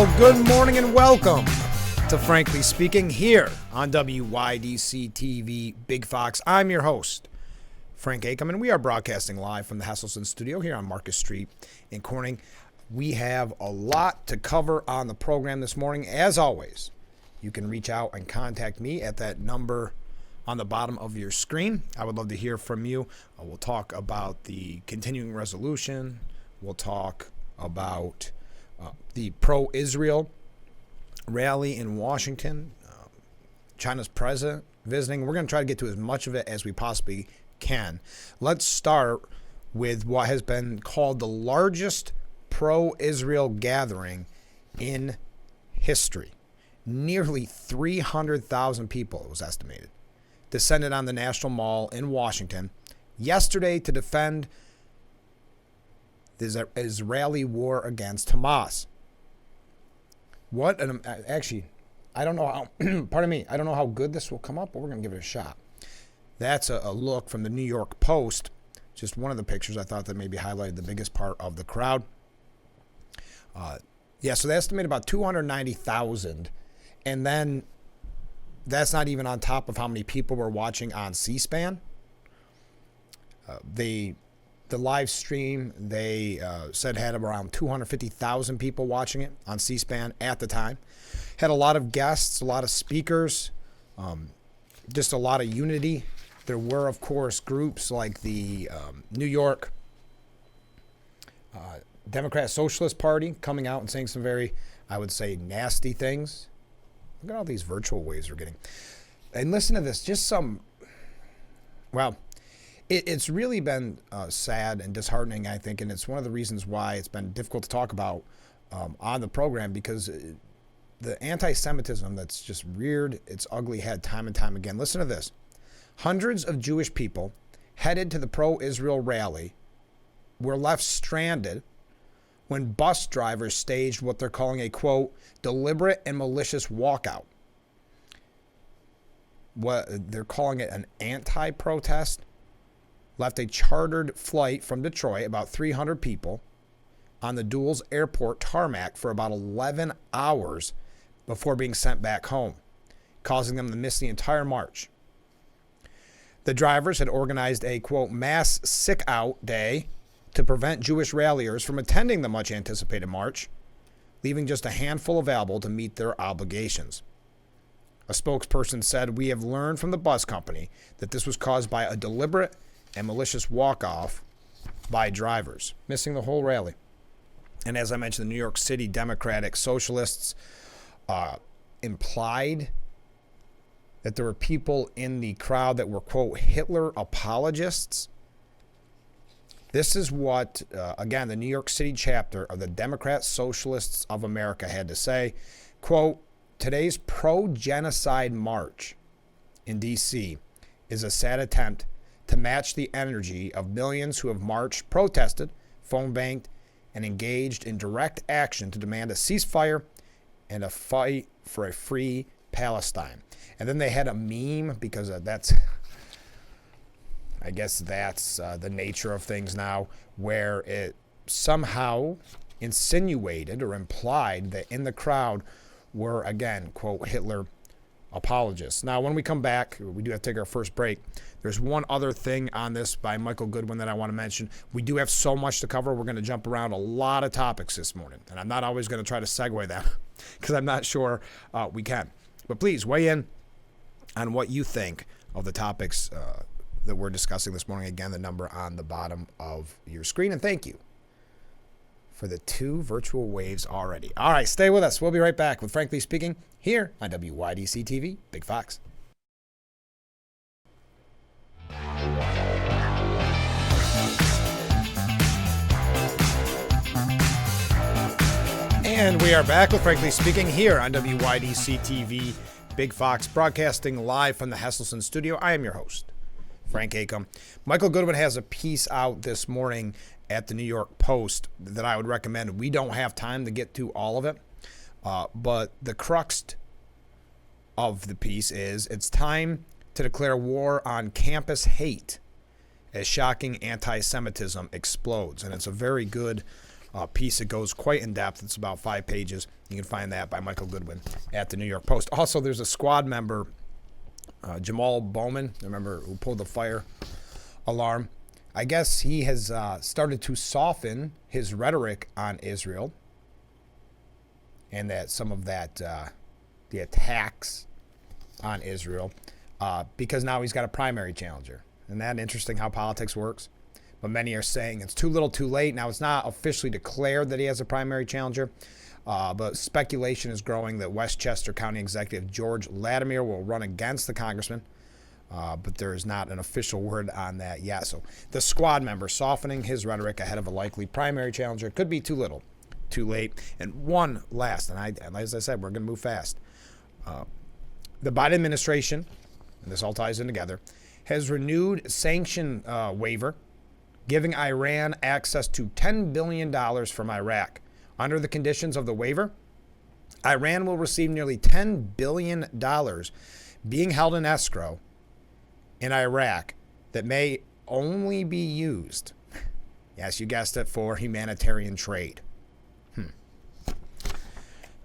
Well, good morning and welcome to Frankly Speaking here on WYDC TV Big Fox. I'm your host, Frank Acom, and we are broadcasting live from the Hesselson studio here on Marcus Street in Corning. We have a lot to cover on the program this morning. As always, you can reach out and contact me at that number on the bottom of your screen. I would love to hear from you. We'll talk about the continuing resolution. We'll talk about the pro-Israel rally in Washington, China's president visiting. We're going to try to get to as much of it as we possibly can. Let's start with what has been called the largest pro-Israel gathering in history. Nearly 300,000 people, it was estimated, descended on the National Mall in Washington yesterday to defend the Israeli war against Hamas. I don't know how, pardon me, I don't know how good this will come up, but we're going to give it a shot. That's a look from the New York Post, just one of the pictures I thought that maybe highlighted the biggest part of the crowd. So they estimate about 290,000, and then that's not even on top of how many people were watching on C-SPAN. The live stream, they said had around 250,000 people watching it on C-SPAN at the time. Had a lot of guests, a lot of speakers, just a lot of unity. There were, of course, groups like the New York Democrat Socialist Party coming out and saying some very, I would say, nasty things. Look at all these virtual waves we're getting. And listen to this, it's really been sad and disheartening, I think, and it's one of the reasons why it's been difficult to talk about on the program, because the anti-Semitism that's just reared its ugly head time and time again. Listen to this. Hundreds of Jewish people headed to the pro-Israel rally were left stranded when bus drivers staged what they're calling a, quote, deliberate and malicious walkout. What they're calling it an anti-protest. Left a chartered flight from Detroit, about 300 people, on the Dulles Airport tarmac for about 11 hours before being sent back home, causing them to miss the entire march. The drivers had organized a, quote, mass sick-out day to prevent Jewish ralliers from attending the much-anticipated march, leaving just a handful available to meet their obligations. A spokesperson said, "We have learned from the bus company that this was caused by a deliberate and malicious walk-off by drivers," missing the whole rally. And as I mentioned, the New York City Democratic Socialists implied that there were people in the crowd that were, quote, Hitler apologists. This is what, again, the New York City chapter of the Democrat Socialists of America had to say. Quote, "Today's pro-genocide march in D.C. is a sad attempt to match the energy of millions who have marched, protested, phone banked, and engaged in direct action to demand a ceasefire and a fight for a free Palestine." And then they had a meme, because that's the nature of things now, where it somehow insinuated or implied that in the crowd were, again, quote, Hitler apologists. Now, when we come back, we do have to take our first break. There's one other thing on this by Michael Goodwin that I want to mention. We do have so much to cover. We're going to jump around a lot of topics this morning, and I'm not always going to try to segue them because I'm not sure we can. But please weigh in on what you think of the topics that we're discussing this morning. Again, the number on the bottom of your screen. And thank you for the 2 virtual waves already. All right, stay with us. We'll be right back with Frankly Speaking here on WYDC TV, Big Fox. And we are back with Frankly Speaking here on WYDC TV, Big Fox, broadcasting live from the Hesselson studio. I am your host, Frank Acom. Michael Goodwin has a piece out this morning at the New York Post that I would recommend. We don't have time to get to all of it, but the crux of the piece is it's time to declare war on campus hate as shocking anti-Semitism explodes. And it's a very good piece. It goes quite in depth. It's about 5 pages. You can find that by Michael Goodwin at the New York Post. Also, there's a squad member, Jamal Bowman, remember, who pulled the fire alarm. I guess he has started to soften his rhetoric on Israel, and that some of that, the attacks on Israel, because now he's got a primary challenger. Isn't that interesting how politics works? But many are saying it's too little too late. Now, it's not officially declared that he has a primary challenger, but speculation is growing that Westchester County Executive George Latimer will run against the congressman, but there is not an official word on that yet. So the squad member softening his rhetoric ahead of a likely primary challenger could be too little, too late. And one last, and as I said, we're going to move fast. The Biden administration, and this all ties in together, has renewed sanction waiver, giving Iran access to $10 billion from Iraq. Under the conditions of the waiver, Iran will receive nearly $10 billion being held in escrow in Iraq that may only be used, yes, you guessed it, for humanitarian trade.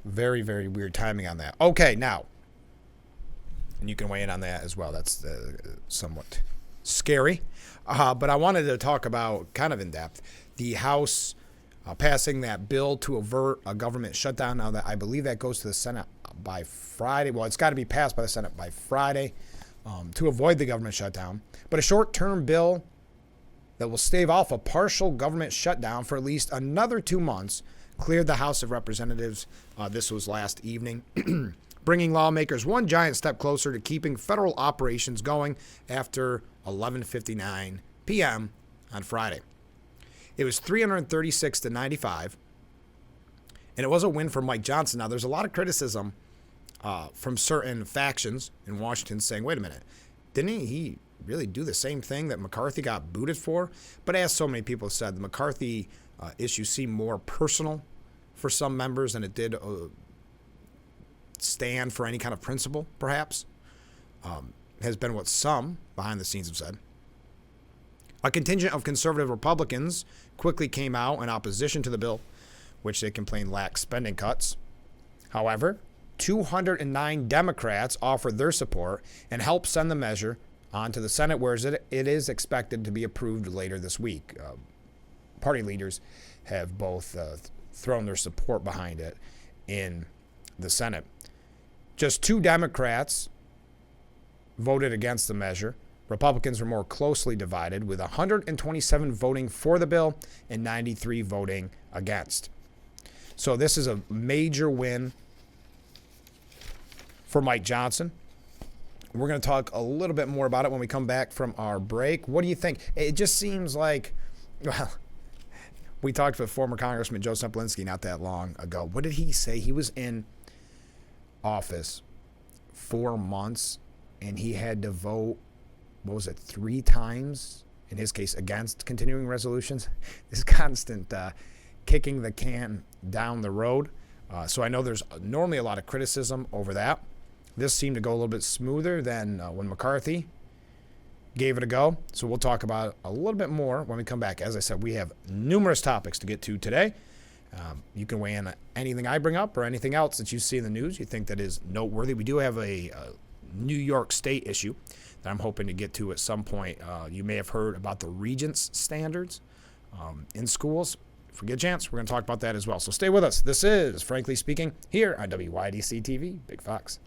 Very, very weird timing on that. Okay, now, and you can weigh in on that as well. That's somewhat scary. But I wanted to talk about, kind of in depth, the House passing that bill to avert a government shutdown. Now, that I believe that goes to the Senate by Friday. Well, it's got to be passed by the Senate by Friday to avoid the government shutdown. But a short-term bill that will stave off a partial government shutdown for at least another 2 months cleared the House of Representatives. This was last evening, bringing lawmakers one giant step closer to keeping federal operations going after 11:59 p.m. on Friday. It was 336 to 95, and it was a win for Mike Johnson. Now, there's a lot of criticism from certain factions in Washington saying, wait a minute, didn't he really do the same thing that McCarthy got booted for? But as so many people said, the McCarthy issue seemed more personal for some members than it did stand for any kind of principle, perhaps, has been what some behind the scenes have said. A contingent of conservative Republicans quickly came out in opposition to the bill, which they complained lacked spending cuts. However, 209 Democrats offered their support and helped send the measure on to the Senate, where it is expected to be approved later this week. Party leaders have both thrown their support behind it in the Senate. Just 2 Democrats voted against the measure. Republicans were more closely divided, with 127 voting for the bill and 93 voting against. So this is a major win for Mike Johnson. We're going to talk a little bit more about it when we come back from our break. What do you think? It just seems like, well, we talked with former Congressman Joe Semplinsky not that long ago. What did he say? He was in office 4 months, and he had to vote, 3 times, in his case, against continuing resolutions. This constant kicking the can down the road. So I know there's normally a lot of criticism over that. This seemed to go a little bit smoother than when McCarthy gave it a go. So we'll talk about it a little bit more when we come back. As I said, we have numerous topics to get to today. You can weigh in on anything I bring up or anything else that you see in the news you think that is noteworthy. We do have a New York State issue that I'm hoping to get to at some point. You may have heard about the Regents standards in schools. If we get a chance, we're going to talk about that as well. So stay with us. This is Frankly Speaking here on WYDC TV, Big Fox.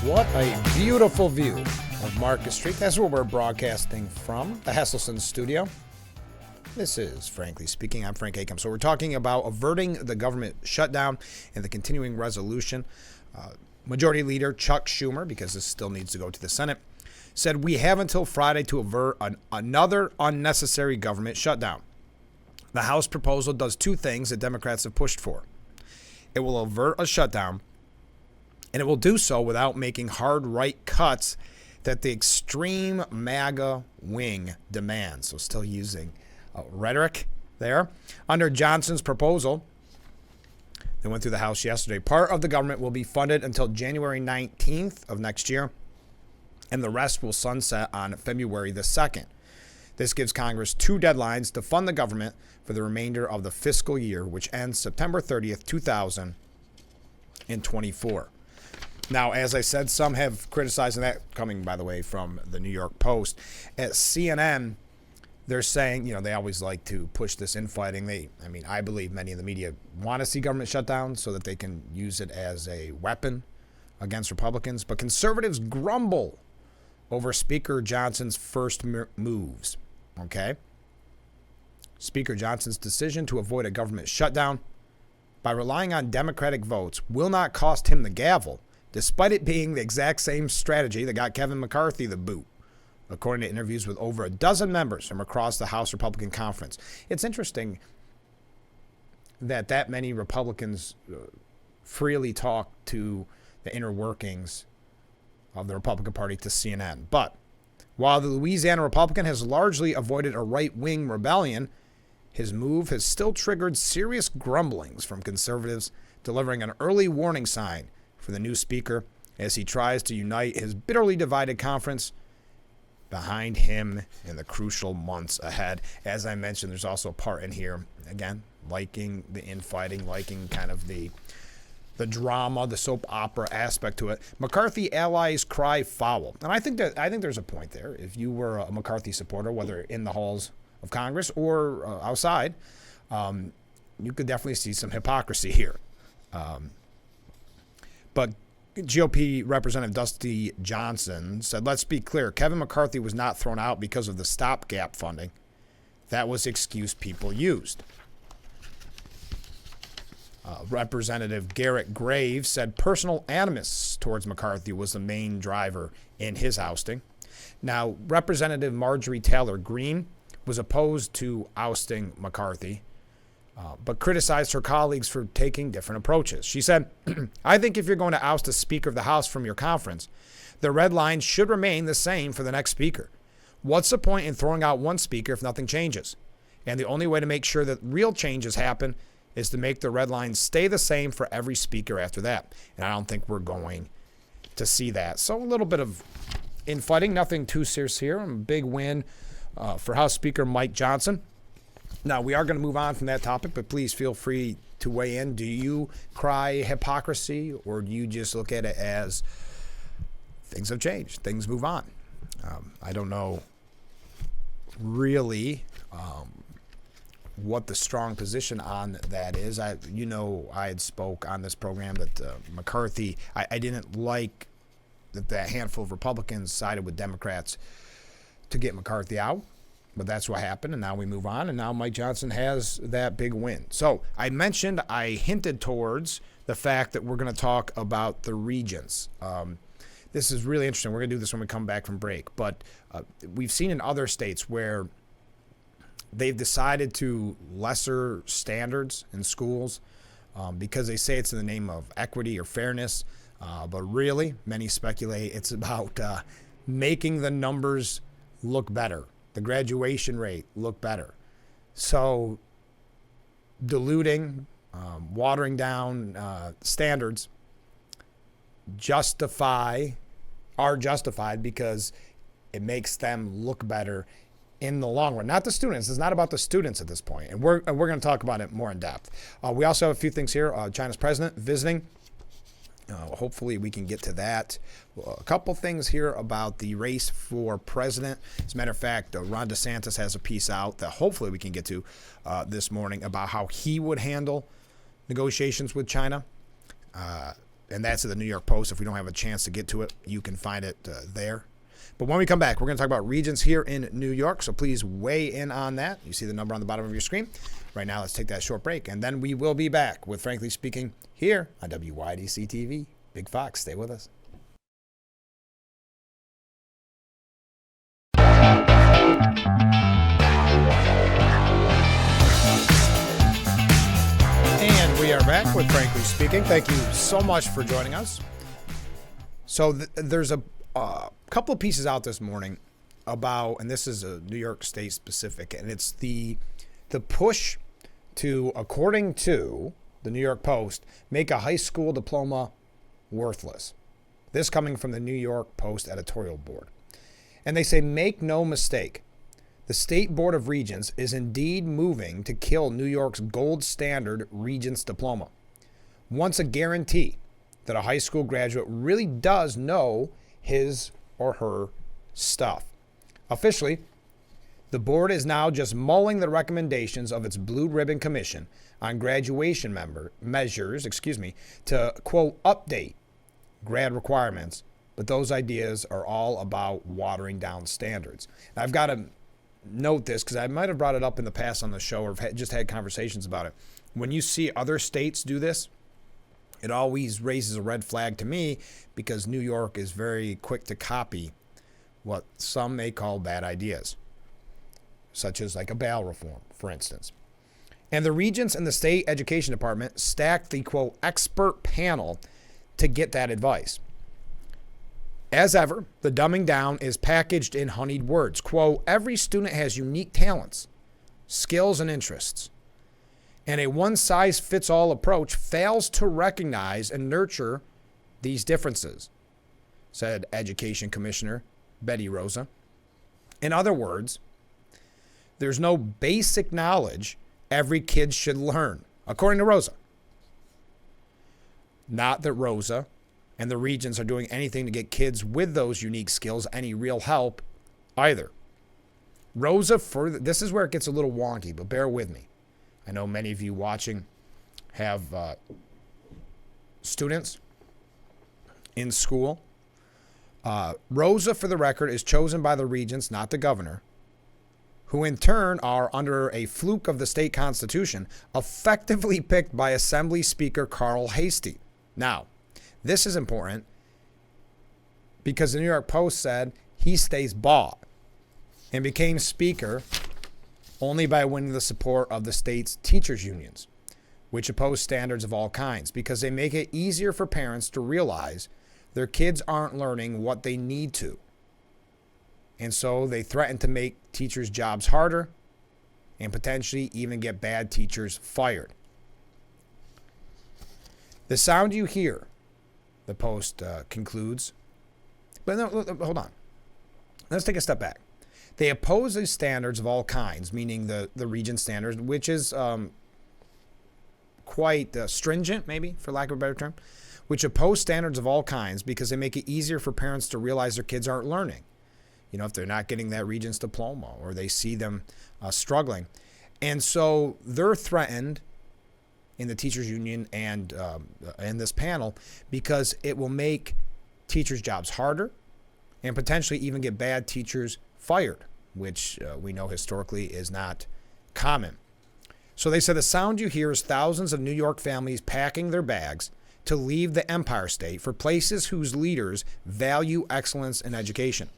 What a beautiful view of Market Street. That's where we're broadcasting from, the Hesselson studio. This is Frankly Speaking. I'm Frank Acom. So we're talking about averting the government shutdown and the continuing resolution. Majority Leader Chuck Schumer, because this still needs to go to the Senate, said we have until Friday to avert another unnecessary government shutdown. The House proposal does 2 things that Democrats have pushed for. It will avert a shutdown, and it will do so without making hard right cuts that the extreme MAGA wing demands. So still using rhetoric there. Under Johnson's proposal, they went through the House yesterday, part of the government will be funded until January 19th of next year, and the rest will sunset on February the 2nd. This gives Congress 2 deadlines to fund the government for the remainder of the fiscal year, which ends September 30th, 2024. Now, as I said, some have criticized, and that coming, by the way, from the New York Post. At CNN, they're saying, they always like to push this infighting. I believe many in the media want to see government shut down so that they can use it as a weapon against Republicans. But conservatives grumble over Speaker Johnson's first moves. Okay? Speaker Johnson's decision to avoid a government shutdown by relying on Democratic votes will not cost him the gavel, despite it being the exact same strategy that got Kevin McCarthy the boot, according to interviews with over a dozen members from across the House Republican Conference. It's interesting that many Republicans freely talk to the inner workings of the Republican Party to CNN. But while the Louisiana Republican has largely avoided a right-wing rebellion, his move has still triggered serious grumblings from conservatives, delivering an early warning sign for the new speaker as he tries to unite his bitterly divided conference behind him in the crucial months ahead. As I mentioned, there's also a part in here, again, liking the infighting, liking kind of the drama, the soap opera aspect to it. McCarthy allies cry foul. And I think there's a point there. If you were a McCarthy supporter, whether in the halls of Congress or outside, you could definitely see some hypocrisy here. But GOP Representative Dusty Johnson said, let's be clear, Kevin McCarthy was not thrown out because of the stopgap funding. That was the excuse people used. Representative Garrett Graves said personal animus towards McCarthy was the main driver in his ousting. Now, Representative Marjorie Taylor Greene was opposed to ousting McCarthy, but criticized her colleagues for taking different approaches. She said, I think if you're going to oust a Speaker of the House from your conference, the red line should remain the same for the next Speaker. What's the point in throwing out one Speaker if nothing changes? And the only way to make sure that real changes happen is to make the red line stay the same for every Speaker after that. And I don't think we're going to see that. So a little bit of infighting, nothing too serious here. A big win for House Speaker Mike Johnson. Now, we are going to move on from that topic, but please feel free to weigh in. Do you cry hypocrisy, or do you just look at it as things have changed, things move on? I don't know really what the strong position on that is. I had spoke on this program that McCarthy, I didn't like that handful of Republicans sided with Democrats to get McCarthy out. But that's what happened, and now we move on, and now Mike Johnson has that big win. So I hinted towards the fact that we're going to talk about the regents. This is really interesting. We're going to do this when we come back from break. But we've seen in other states where they've decided to lesser standards in schools because they say it's in the name of equity or fairness. But really, many speculate it's about making the numbers look better, the graduation rate look better. So diluting, watering down standards are justified because it makes them look better in the long run. Not the students. It's not about the students at this point. And we're going to talk about it more in depth. We also have a few things here. China's president visiting. Hopefully we can get to that. A couple things here about the race for president. As a matter of fact, Ron DeSantis has a piece out that hopefully we can get to this morning about how he would handle negotiations with China. And that's at the New York Post. If we don't have a chance to get to it, you can find it there. But when we come back, we're going to talk about regents here in New York. So please weigh in on that. You see the number on the bottom of your screen. Right now, let's take that short break. And then we will be back with Frankly Speaking here on WYDC TV. Big Fox, stay with us. And we are back with Frankly Speaking. Thank you so much for joining us. So there's a couple of pieces out this morning about, and this is a New York State specific, and it's the The push to, according to the New York Post, make a high school diploma worthless. This coming from the New York Post editorial board. And they say, make no mistake, the State Board of Regents is indeed moving to kill New York's gold standard Regents diploma. Once a guarantee that a high school graduate really does know his or her stuff. Officially, the board is now just mulling the recommendations of its Blue Ribbon Commission on graduation measures, to, quote, update grad requirements, but those ideas are all about watering down standards. And I've got to note this because I might have brought it up in the past on the show or just had conversations about it. When you see other states do this, it always raises a red flag to me because New York is very quick to copy what some may call bad ideas, such as like a bail reform, for instance. And the regents and the state education department stacked the, quote, expert panel to get that advice. As ever, the dumbing down is packaged in honeyed words. Quote, every student has unique talents, skills, and interests. And a one-size-fits-all approach fails to recognize and nurture these differences, said Education Commissioner Betty Rosa. In other words, there's no basic knowledge every kid should learn, according to Rosa. Not that Rosa and the regents are doing anything to get kids with those unique skills any real help either. Rosa, this is where it gets a little wonky, but bear with me. I know many of you watching have students in school. Rosa, for the record, is chosen by the regents, not the governor, who in turn are, under a fluke of the state constitution, effectively picked by Assembly Speaker Carl Heastie. Now, this is important because the New York Post said he stays bought and became speaker only by winning the support of the state's teachers' unions, which oppose standards of all kinds because they make it easier for parents to realize their kids aren't learning what they need to. And so they threaten to make teachers' jobs harder and potentially even get bad teachers fired. The sound you hear, the Post concludes. But no, hold on. Let's take a step back. They oppose these standards of all kinds, meaning the regent standards, which is quite stringent, maybe, for lack of a better term, which oppose standards of all kinds because they make it easier for parents to realize their kids aren't learning. You know, if they're not getting that regent's diploma or they see them struggling. And so they're threatened in the teachers union and in this panel because it will make teachers' jobs harder and potentially even get bad teachers fired, which we know historically is not common. So they said the sound you hear is thousands of New York families packing their bags to leave the Empire State for places whose leaders value excellence in education.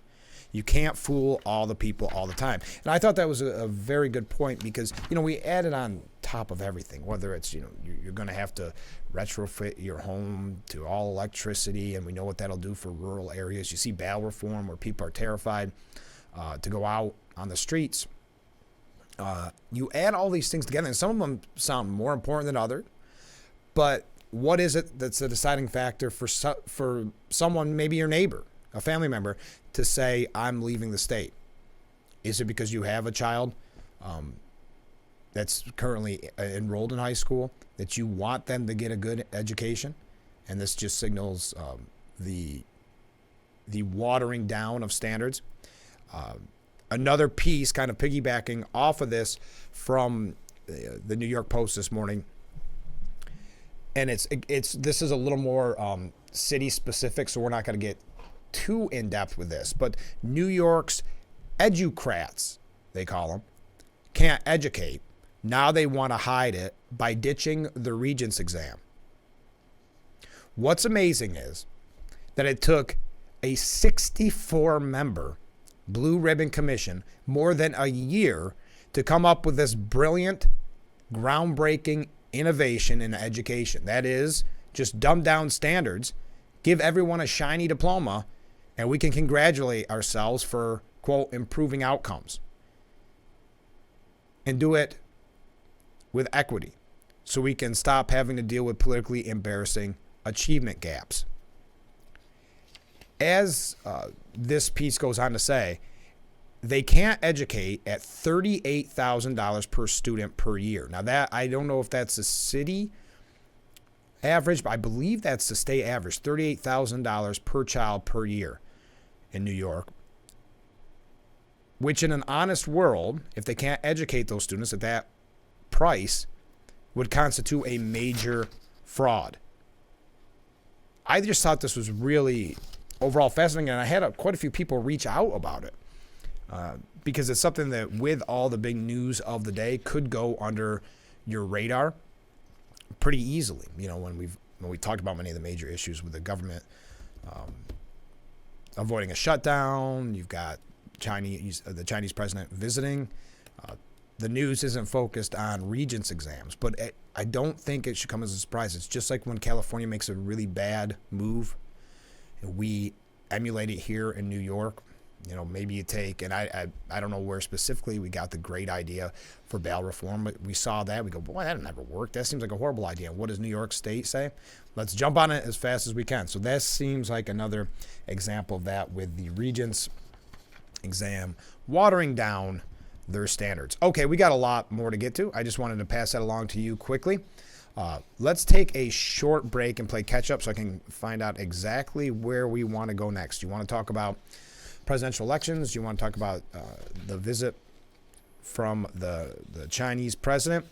You can't fool all the people all the time. And I thought that was a very good point because, you know, we added on top of everything, whether it's, you know, you're going to have to retrofit your home to all electricity, and we know what that'll do for rural areas. You see bail reform where people are terrified to go out on the streets. You add all these things together, and some of them sound more important than others, but what is it that's the deciding factor for someone, maybe your neighbor, a family member, to say, I'm leaving the state? Is it because you have a child that's currently enrolled in high school, that you want them to get a good education? And this just signals the watering down of standards. Another piece, kind of piggybacking off of this, from the New York Post this morning, and this is a little more city specific, so we're not going to get too in depth with this. But New York's educrats, they call them, can't educate. Now they want to hide it by ditching the Regents exam. What's amazing is that it took a 64-member Blue Ribbon Commission more than a year to come up with this brilliant, groundbreaking innovation in education. That is, just dumb down standards, give everyone a shiny diploma, and we can congratulate ourselves for, quote, improving outcomes. And do it with equity so we can stop having to deal with politically embarrassing achievement gaps. As this piece goes on to say, they can't educate at $38,000 per student per year. Now that, I don't know if that's the city average, but I believe that's the state average, $38,000 per child per year in New York, which in an honest world, if they can't educate those students at that price, would constitute a major fraud. I just thought this was really overall fascinating, and I had quite a few people reach out about it because it's something that, with all the big news of the day, could go under your radar pretty easily. You know, when we talked about many of the major issues with the government avoiding a shutdown, you've got the Chinese president visiting. The news isn't focused on Regents exams, but I don't think it should come as a surprise. It's just like when California makes a really bad move, and we emulate it here in New York. You know, maybe you take, and I don't know where specifically we got the great idea for bail reform, but we saw that. We go, boy, that never worked. That seems like a horrible idea. What does New York State say? Let's jump on it as fast as we can. So that seems like another example of that, with the Regents exam watering down their standards. Okay, we got a lot more to get to. I just wanted to pass that along to you quickly. Let's take a short break and play catch up so I can find out exactly where we want to go next. You want to talk about presidential elections? You want to talk about the visit from the Chinese president?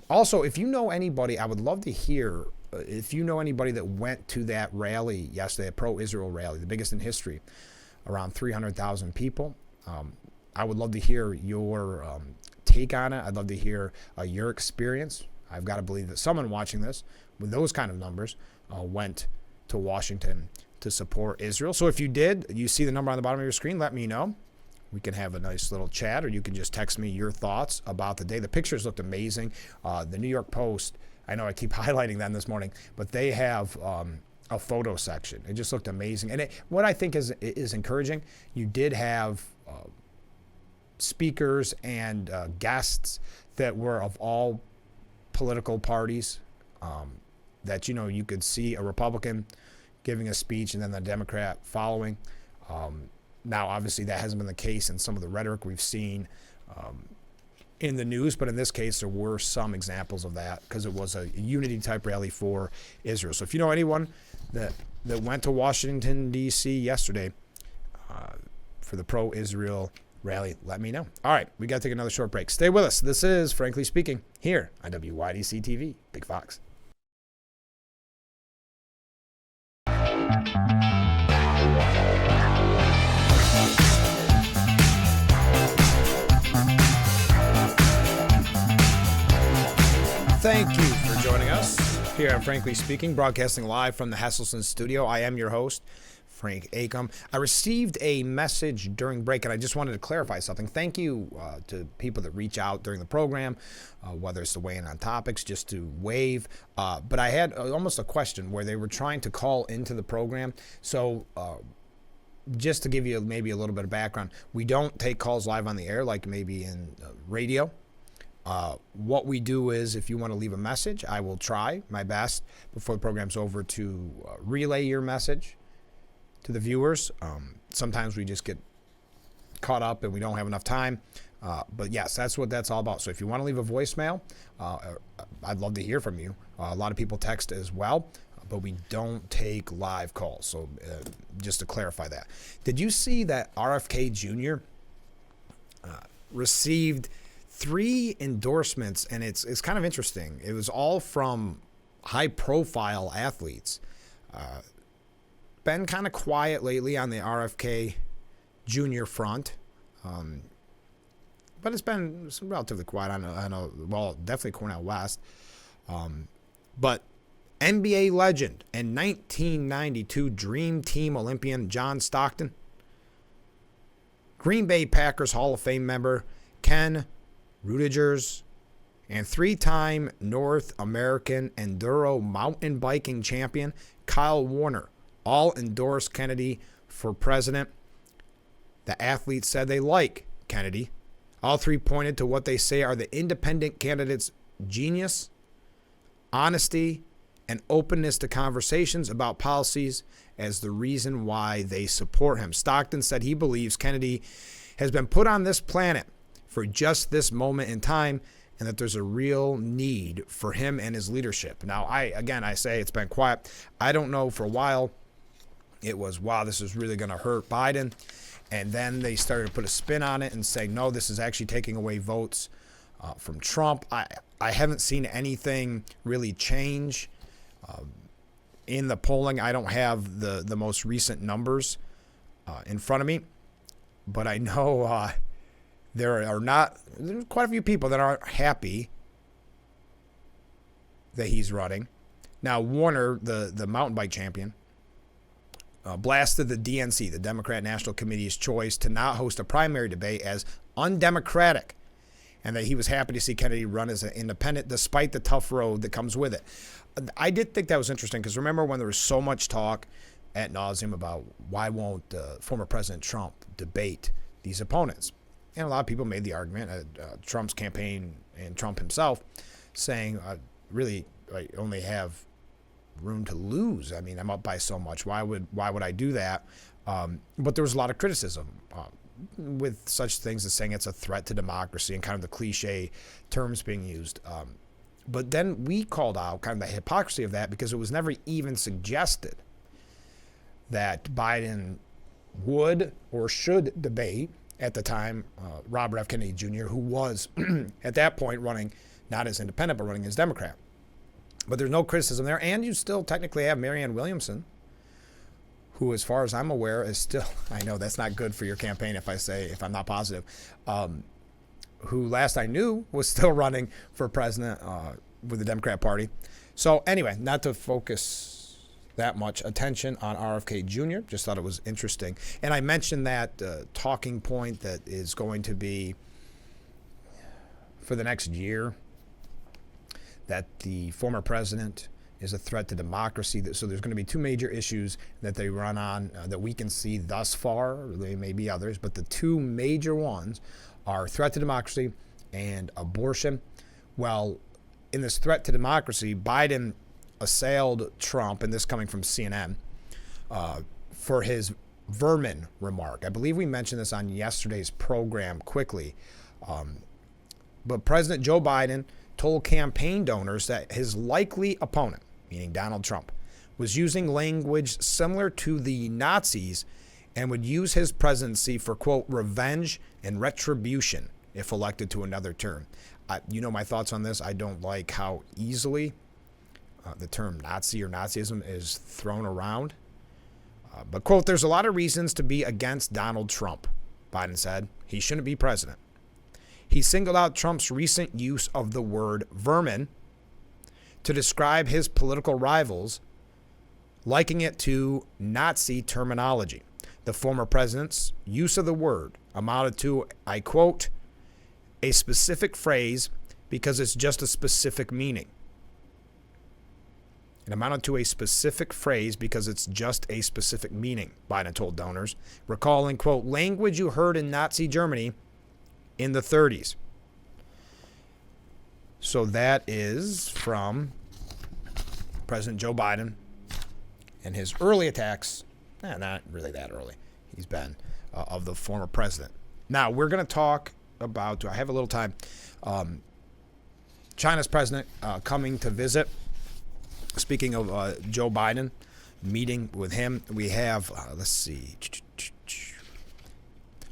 Also, if you know anybody, I would love to hear if you know anybody that went to that rally yesterday, a pro-Israel rally, the biggest in history, around 300,000 people. I would love to hear your take on it. I'd love to hear your experience. I've got to believe that someone watching this with those kind of numbers went to Washington to support Israel. So if you did, you see the number on the bottom of your screen, let me know. We can have a nice little chat, or you can just text me your thoughts about the day. The pictures looked amazing. The New York Post, I know I keep highlighting them this morning, but they have a photo section. It just looked amazing. And what I think is encouraging, you did have speakers and guests that were of all political parties, that, you know, you could see a Republican giving a speech and then the Democrat following. Now, obviously, that hasn't been the case in some of the rhetoric we've seen in the news, but in this case, there were some examples of that because it was a unity-type rally for Israel. So if you know anyone that went to Washington, D.C. yesterday for the pro-Israel rally, let me know. All right, we got to take another short break. Stay with us. This is Frankly Speaking here on WYDC TV, Big Fox. Thank you for joining us here on Frankly Speaking, broadcasting live from the Hesselson studio. I am your host, Frank Acom. I received a message during break, and I just wanted to clarify something. Thank you to people that reach out during the program, whether it's to weigh in on topics, just to wave. But I had almost a question where they were trying to call into the program. So just to give you maybe a little bit of background, we don't take calls live on the air like maybe in radio. What we do is, if you want to leave a message, I will try my best before the program's over to relay your message to the viewers. Sometimes we just get caught up and we don't have enough time. But yes, that's what that's all about. So if you want to leave a voicemail, I'd love to hear from you. A lot of people text as well, but we don't take live calls. So just to clarify that. Did you see that RFK Jr. Received 3 endorsements, and it's kind of interesting. It was all from high-profile athletes. Been kind of quiet lately on the RFK Jr. front, but it's been relatively quiet well, definitely Cornel West. But NBA legend and 1992 Dream Team Olympian John Stockton, Green Bay Packers Hall of Fame member Ken Ruettiger's, and 3-time North American Enduro mountain biking champion Kyle Warner all endorsed Kennedy for president. The athletes said they like Kennedy. All 3 pointed to what they say are the independent candidate's genius, honesty, and openness to conversations about policies as the reason why they support him. Stockton said he believes Kennedy has been put on this planet for just this moment in time, and that there's a real need for him and his leadership. Now, I say it's been quiet. I don't know, for a while, it was, wow, this is really going to hurt Biden. And then they started to put a spin on it and say, no, this is actually taking away votes from Trump. I haven't seen anything really change in the polling. I don't have the most recent numbers in front of me, but I know there's quite a few people that aren't happy that he's running. Now, Warner, the mountain bike champion, blasted the DNC, the Democrat National Committee's choice to not host a primary debate as undemocratic, and that he was happy to see Kennedy run as an independent despite the tough road that comes with it. I did think that was interesting, because remember when there was so much talk ad nauseum about why won't former President Trump debate these opponents? And a lot of people made the argument, Trump's campaign and Trump himself, saying, really, I only have room to lose. I mean, I'm up by so much. Why would I do that? But there was a lot of criticism with such things as saying it's a threat to democracy and kind of the cliche terms being used. But then we called out kind of the hypocrisy of that, because it was never even suggested that Biden would or should debate, at the time, Robert F. Kennedy Jr., who was at that point running not as independent but running as Democrat. But there's no criticism there. And you still technically have Marianne Williamson, who, as far as I'm aware, is still, I know that's not good for your campaign if I'm not positive, who last I knew was still running for president with the Democrat Party. So anyway, not to focus that much attention on RFK Jr., just thought it was interesting. And I mentioned that talking point that is going to be for the next year, that the former president is a threat to democracy. So there's going to be two major issues that they run on that we can see thus far. There may be others, but the two major ones are threat to democracy and abortion. Well, in this threat to democracy, Biden assailed Trump, and this coming from CNN, for his vermin remark. I believe we mentioned this on yesterday's program quickly. But President Joe Biden told campaign donors that his likely opponent, meaning Donald Trump, was using language similar to the Nazis and would use his presidency for, quote, revenge and retribution if elected to another term. You know my thoughts on this. I don't like how easily the term Nazi or Nazism is thrown around. But, quote, there's a lot of reasons to be against Donald Trump, Biden said. He shouldn't be president. He singled out Trump's recent use of the word vermin to describe his political rivals, likening it to Nazi terminology. The former president's use of the word amounted to, I quote, a specific phrase because it's just a specific meaning. It amounted to a specific phrase because it's just a specific meaning, Biden told donors, recalling, quote, language you heard in Nazi Germany in the 30s. So that is from President Joe Biden and his early attacks. Not really that early. He's been of the former president. Now, we're going to talk about, do I have a little time? China's president coming to visit. Speaking of Joe Biden, meeting with him, we have, let's see.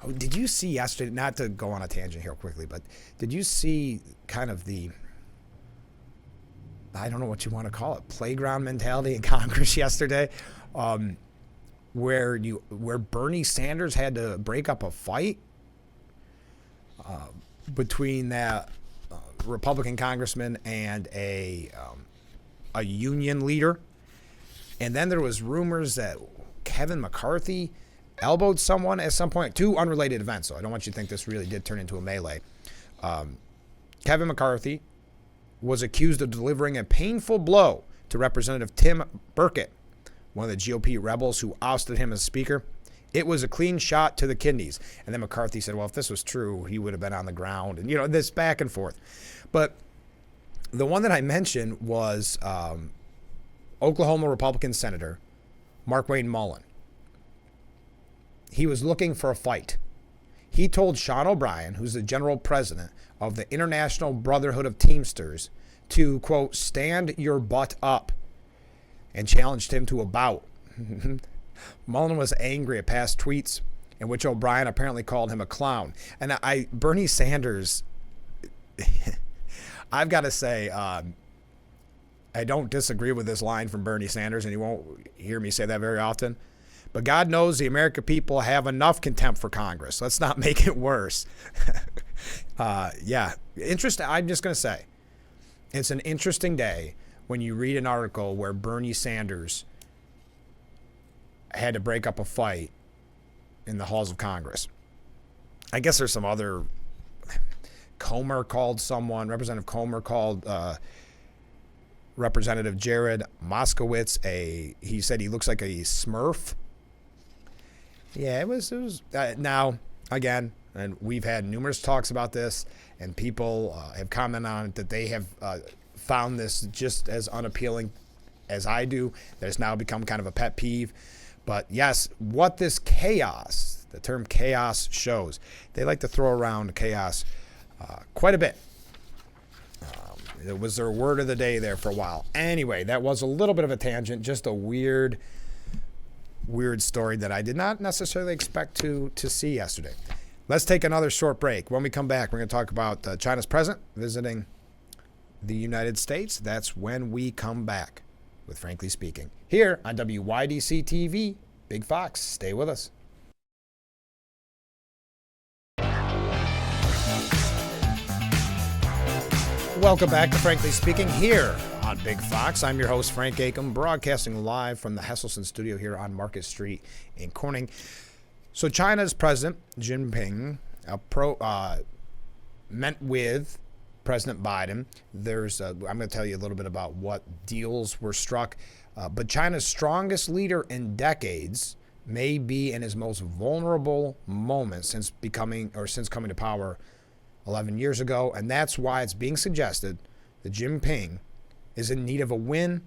Oh, did you see yesterday, not to go on a tangent here quickly, but did you see kind of the, I don't know what you want to call it, playground mentality in Congress yesterday, where Bernie Sanders had to break up a fight between that Republican congressman and a union leader. And then there was rumors that Kevin McCarthy elbowed someone at some point. Two unrelated events, so I don't want you to think this really did turn into a melee. Kevin McCarthy was accused of delivering a painful blow to Representative Tim Burkett, one of the GOP rebels who ousted him as Speaker. It was a clean shot to the kidneys. And then McCarthy said, well, if this was true, he would have been on the ground. And, this back and forth. But The one that I mentioned was Oklahoma Republican Senator Markwayne Mullin. He was looking for a fight. He told Sean O'Brien, who's the general president of the International Brotherhood of Teamsters, to, quote, stand your butt up, and challenged him to a bout. Mullin was angry at past tweets in which O'Brien apparently called him a clown. And Bernie Sanders, I've got to say, I don't disagree with this line from Bernie Sanders, and you won't hear me say that very often. But God knows the American people have enough contempt for Congress. Let's not make it worse. Yeah, interesting. I'm just going to say, it's an interesting day when you read an article where Bernie Sanders had to break up a fight in the halls of Congress. I guess there's some other. Comer called someone. Representative Comer called Representative Jared Moskowitz he said he looks like a Smurf. Yeah, it was now, again, and we've had numerous talks about this, and people have commented on it that they have found this just as unappealing as I do. That it's now become kind of a pet peeve. But yes, what this chaos, the term chaos shows, they like to throw around chaos quite a bit. It was their word of the day there for a while. Anyway, that was a little bit of a tangent, just a weird story that I did not necessarily expect to see yesterday. Let's take another short break. When we come back, we're going to talk about China's president visiting the United States. That's when we come back with Frankly Speaking here on WYDC TV. Big Fox, stay with us. Welcome back to Frankly Speaking here on Big Fox. I'm your host, Frank Acom, broadcasting live from the Hesselson studio here on Market Street in Corning. So China's President Xi Jinping met with President Biden. I'm going to tell you a little bit about what deals were struck. But China's strongest leader in decades may be in his most vulnerable moment since coming to power 11 years ago, and that's why it's being suggested that Jinping is in need of a win,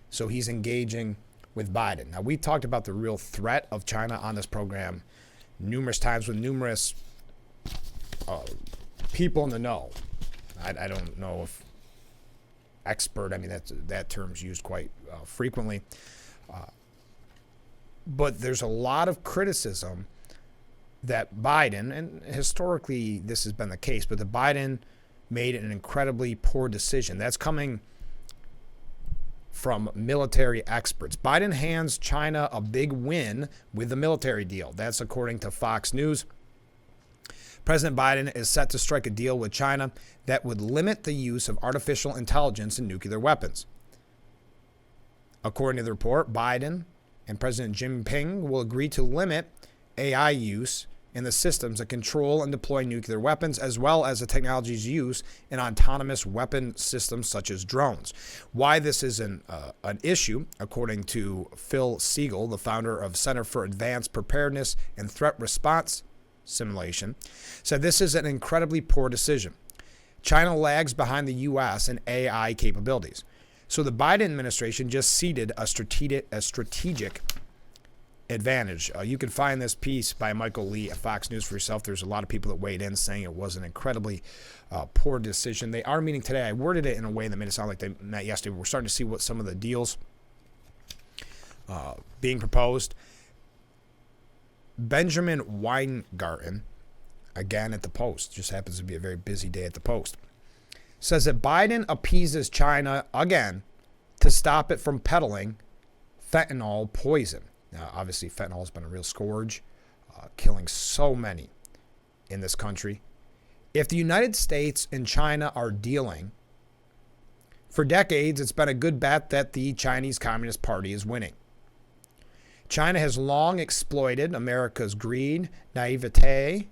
so he's engaging with Biden. Now, we talked about the real threat of China on this program numerous times with numerous people in the know. I don't know if expert, I mean, that term's used quite frequently. But there's a lot of criticism that Biden, and historically this has been the case, but that Biden made an incredibly poor decision. That's coming from military experts. Biden hands China a big win with the military deal. That's according to Fox News. President Biden is set to strike a deal with China that would limit the use of artificial intelligence and nuclear weapons. According to the report, Biden and President Jinping will agree to limit AI use in the systems that control and deploy nuclear weapons, as well as the technology's use in autonomous weapon systems such as drones. Why this is an issue, according to Phil Siegel, the founder of Center for Advanced Preparedness and Threat Response Simulation, said this is an incredibly poor decision. China lags behind the U.S. in AI capabilities. So the Biden administration just ceded a strategic advantage. You can find this piece by Michael Lee at Fox News for yourself. There's a lot of people that weighed in saying it was an incredibly poor decision. They are meeting today. I worded it in a way that made it sound like they met yesterday. We're starting to see what some of the deals being proposed. Benjamin Weingarten, again at the Post, just happens to be a very busy day at the Post, says that Biden appeases China again to stop it from peddling fentanyl poison. Now, obviously, fentanyl has been a real scourge, killing so many in this country. If the United States and China are dealing, for decades, it's been a good bet that the Chinese Communist Party is winning. China has long exploited America's greed, naivete,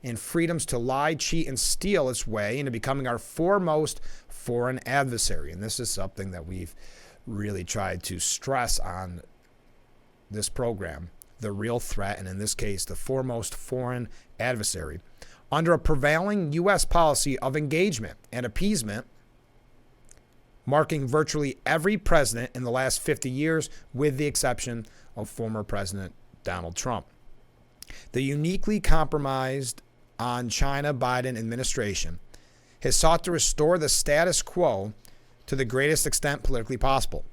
and freedoms to lie, cheat, and steal its way into becoming our foremost foreign adversary. And this is something that we've really tried to stress on this program, the real threat, and in this case, the foremost foreign adversary. Under a prevailing U.S. policy of engagement and appeasement, marking virtually every president in the last 50 years, with the exception of former President Donald Trump. The uniquely compromised on China Biden administration has sought to restore the status quo to the greatest extent politically possible,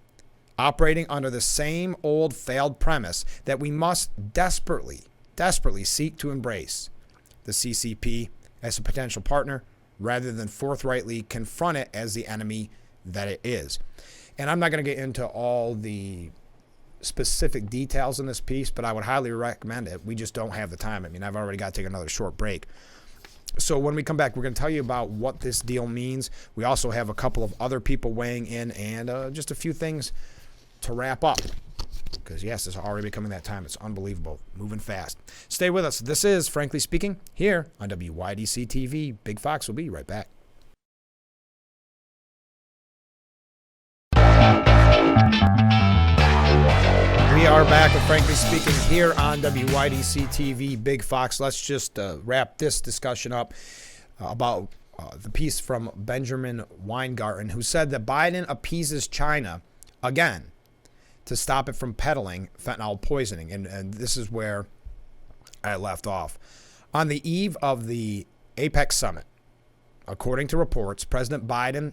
operating under the same old failed premise that we must desperately seek to embrace the CCP as a potential partner rather than forthrightly confront it as the enemy that it is. And I'm not going to get into all the specific details in this piece, but I would highly recommend it. We just don't have the time. I mean, I've already got to take another short break. So when we come back, we're going to tell you about what this deal means. We also have a couple of other people weighing in and just a few things to wrap up. Because, yes, it's already becoming that time. It's unbelievable. Moving fast. Stay with us. This is Frankly Speaking here on WYDC TV. Big Fox will be right back. We are back with Frankly Speaking here on WYDC TV, Big Fox. Let's just wrap this discussion up about the piece from Benjamin Weingarten, who said that Biden appeases China again to stop it from peddling fentanyl poisoning. And this is where I left off. On the eve of the APEC summit, according to reports, President Biden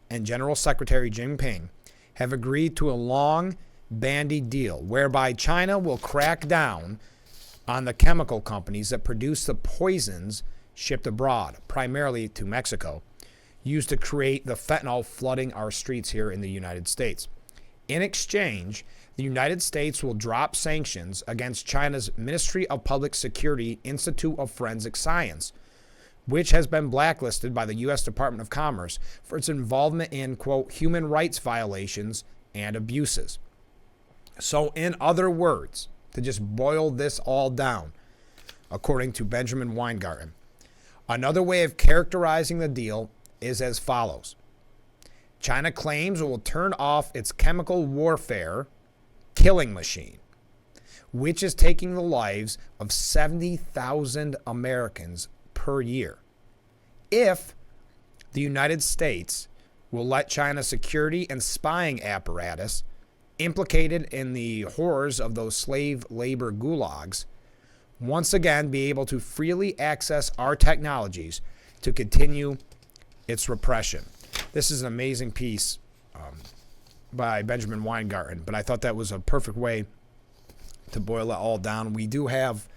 and General Secretary Jinping have agreed to a long bandied deal whereby China will crack down on the chemical companies that produce the poisons shipped abroad, primarily to Mexico, used to create the fentanyl flooding our streets here in the United States. In exchange, the United States will drop sanctions against China's Ministry of Public Security Institute of Forensic Science, which has been blacklisted by the U.S. Department of Commerce for its involvement in, quote, human rights violations and abuses. So, in other words, to just boil this all down, according to Benjamin Weingarten, another way of characterizing the deal is as follows. China claims it will turn off its chemical warfare killing machine, which is taking the lives of 70,000 Americans per year, if the United States will let China's security and spying apparatus implicated in the horrors of those slave labor gulags once again be able to freely access our technologies to continue its repression. This is an amazing piece by Benjamin Weingarten, but I thought that was a perfect way to boil it all down. We do have,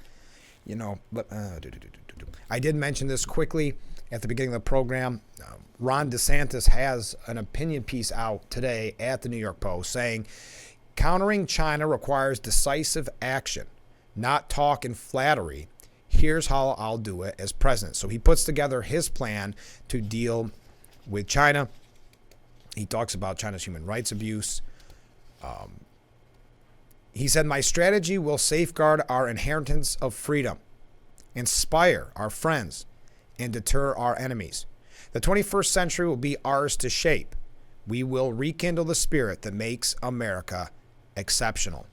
I did mention this quickly at the beginning of the program. Ron DeSantis has an opinion piece out today at the New York Post saying, countering China requires decisive action, not talk and flattery. Here's how I'll do it as president. So he puts together his plan to deal with China. He talks about China's human rights abuse. He said, my strategy will safeguard our inheritance of freedom, inspire our friends, and deter our enemies. The 21st century will be ours to shape. We will rekindle the spirit that makes America exceptional.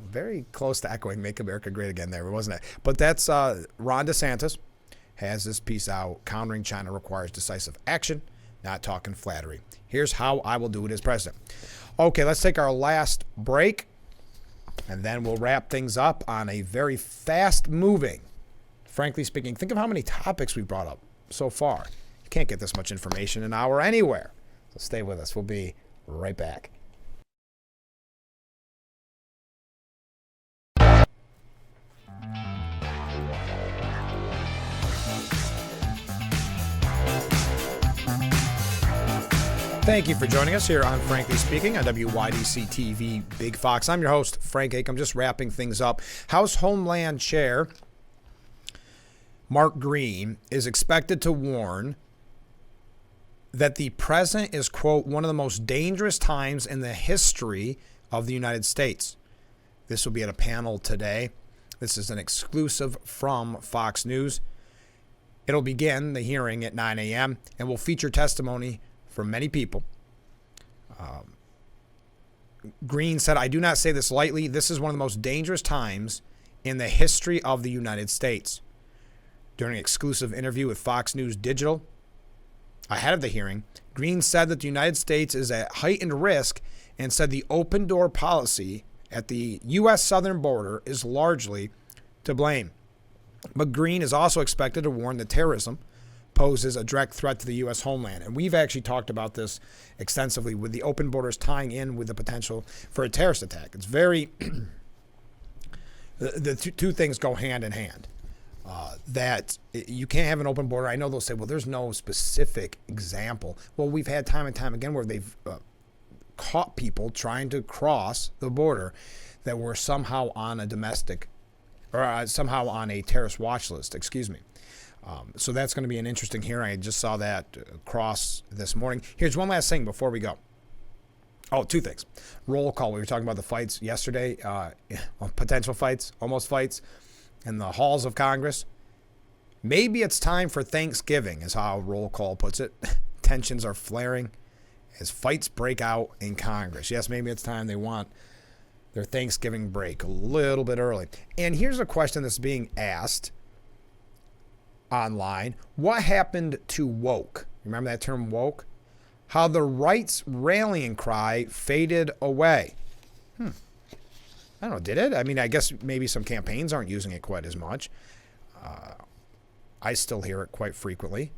Very close to echoing Make America Great Again there, wasn't it? But that's Ron DeSantis has this piece out. Countering China requires decisive action, not talk and flattery. Here's how I will do it as president. Okay, let's take our last break, and then we'll wrap things up on a very fast-moving, Frankly Speaking. Think of how many topics we brought up so far. You can't get this much information in an hour anywhere. So stay with us. We'll be right back. Thank you for joining us here on Frankly Speaking on WYDC TV Big Fox. I'm your host, Frank Ake. I'm just wrapping things up. House Homeland Chair Mark Green is expected to warn that the present is, quote, one of the most dangerous times in the history of the United States. This will be at a panel today. This is an exclusive from Fox News. It'll begin the hearing at 9 a.m. and will feature testimony from many people. Green said, I do not say this lightly. This is one of the most dangerous times in the history of the United States. During an exclusive interview with Fox News Digital, ahead of the hearing, Green said that the United States is at heightened risk and said the open door policy at the U.S. southern border is largely to blame. But Green is also expected to warn that terrorism poses a direct threat to the U.S. homeland. And we've actually talked about this extensively with the open borders tying in with the potential for a terrorist attack. It's very, the two things go hand in hand. That you can't have an open border. I know they'll say, well, there's no specific example. Well, we've had time and time again where they've caught people trying to cross the border that were somehow on a domestic or somehow on a terrorist watch list, excuse me. So that's going to be an interesting hearing. I just saw that across this morning. Here's one last thing before we go. Oh, two things. Roll call. We were talking about the fights yesterday, potential fights, almost fights in the halls of Congress. Maybe it's time for Thanksgiving, is how roll call puts it. Tensions are flaring as fights break out in Congress. Yes, maybe it's time they want their Thanksgiving break a little bit early. And here's a question that's being asked online. What happened to woke? Remember that term woke? How the right's rallying cry faded away. I don't know, did it? I mean, I guess maybe some campaigns aren't using it quite as much. I still hear it quite frequently.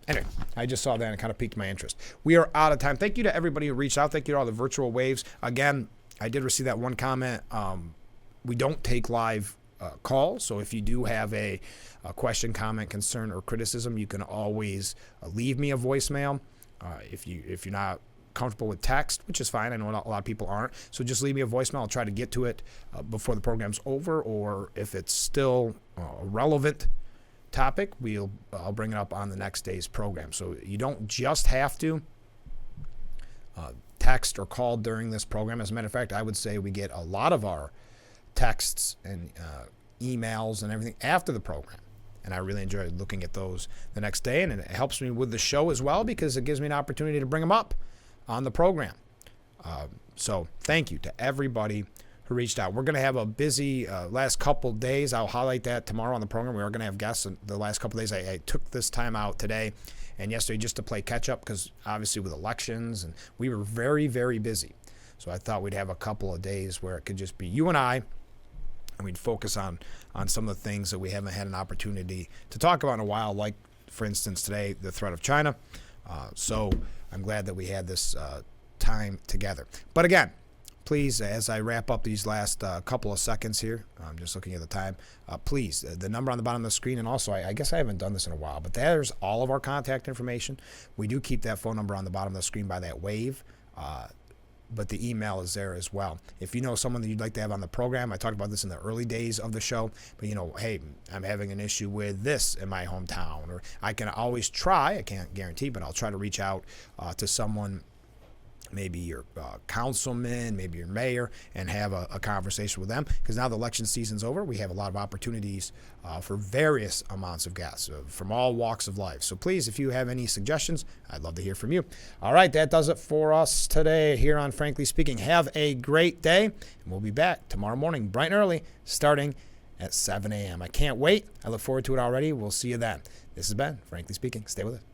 Anyway, I just saw that and it kind of piqued my interest. We are out of time. Thank you to everybody who reached out. Thank you to all the virtual waves. Again, I did receive that one comment. We don't take live calls, so if you do have a question, comment, concern, or criticism, you can always leave me a voicemail. If you're not comfortable with text, which is fine. I know a lot of people aren't. So just leave me a voicemail. I'll try to get to it before the program's over, or if it's still a relevant topic, I'll bring it up on the next day's program. So you don't just have to text or call during this program. As a matter of fact, I would say we get a lot of our texts and emails and everything after the program. And I really enjoy looking at those the next day. And it helps me with the show as well because it gives me an opportunity to bring them up on the program. So thank you to everybody who reached out. We're going to have a busy last couple days. I'll highlight that tomorrow on the program. We are going to have guests in the last couple days. I took this time out today and yesterday just to play catch up because obviously with elections and we were very, very busy. So I thought we'd have a couple of days where it could just be you and I, and we'd focus on some of the things that we haven't had an opportunity to talk about in a while, like, for instance, today, the threat of China. So I'm glad that we had this time together. But again, please, as I wrap up these last couple of seconds here, I'm just looking at the time, please, the number on the bottom of the screen, and also, I guess I haven't done this in a while, but there's all of our contact information. We do keep that phone number on the bottom of the screen by that wave. But the email is there as well. If you know someone that you'd like to have on the program, I talked about this in the early days of the show, but hey, I'm having an issue with this in my hometown, or I can always try, I can't guarantee, but I'll try to reach out to someone, maybe your councilman, maybe your mayor, and have a conversation with them. Because now the election season's over, we have a lot of opportunities for various amounts of guests from all walks of life. So please, if you have any suggestions, I'd love to hear from you. All right, that does it for us today here on Frankly Speaking. Have a great day, and we'll be back tomorrow morning, bright and early, starting at 7 a.m. I can't wait. I look forward to it already. We'll see you then. This has been Frankly Speaking. Stay with us.